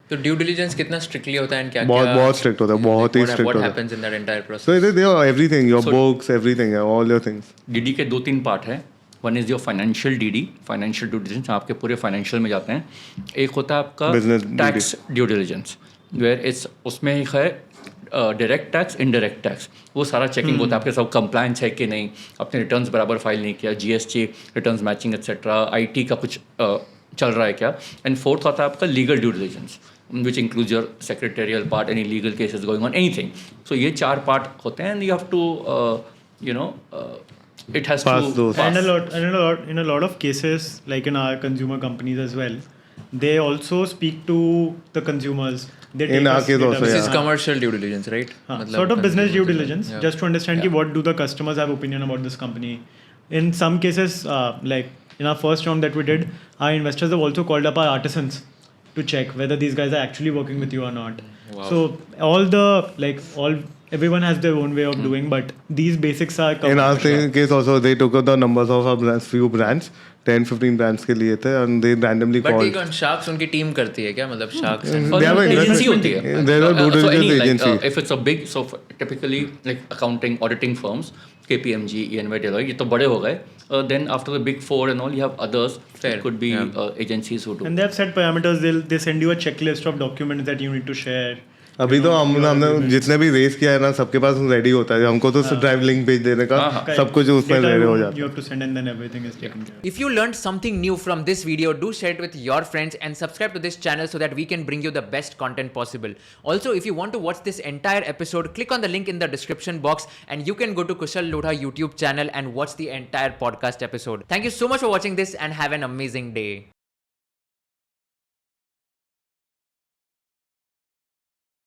तो due diligence कितना strictly होता है, क्या बहुत स्ट्रिक्ट होता है, बहुत ही स्ट्रिक्ट होता है. What happens in that entire process? So they have everything, your books, everything, all your things. DD के 2-3 पार्ट है. One is your financial DD, financial due diligence, आपके पूरे फाइनेंशियल में जाते हैं. एक होता है आपका tax due diligence, where it's उसमें एक है डायरेक्ट टैक्स, इनडायरेक्ट टैक्स. वो सारा चेकिंग होता है आपके सब कंप्लायंस है कि नहीं, अपने रिटर्न्स बराबर फाइल नहीं किया, GST returns matching etcetera, IT का कुछ चल रहा है क्या. एंड फोर्थ होता है आपका legal due diligence, which includes your secretarial part, any legal cases going on, anything. So ये 4 part होते हैं, and you have to it has pass to those. pass. In a lot of cases, like in our consumer companies as well, they also speak to the consumers. They take In our us case data. also, This yeah. is commercial due diligence, right? Sort of business due diligence, Yeah. just to understand ki what do the customers have opinion about this company. In some cases, like in our first round that we did, our investors have also called up our artisans to check whether these guys are actually working with you or not. Wow. So everyone has their own way of doing, but these basics are covered. In our case also, they took out the numbers of our few brands, 10-15 brands के लिए थे, and they randomly But called. एक Sharks उनकी team करती है क्या, मतलब Sharks and और They have an agency investment होती है. There are due So any, diligence like, agency. if it's a big, so typically like accounting, auditing firms, KPMG, EY, Deloitte, ये तो बड़े हो गए. Then after the big 4 and all, you have others. Fair. It could be Yeah. agencies who do. And they have set parameters. They send you a checklist of documents that you need to share. अभी तो हमने जितने भी race किया है ना, सबके पास ready होता है. हमको तो ड्राइव लिंक भेज देने का, सब कुछ उसमें रेडी हो जाता है. You have to send and then everything is taken care of. If you learned something new from this video, do share it with your friends and subscribe to this channel so that we can bring you the best content possible. Also, if you want to watch this entire episode, click on the link in the description box and you can go to Kushal Lodha YouTube channel and watch the entire podcast episode. Thank you so much for watching this and have an amazing day.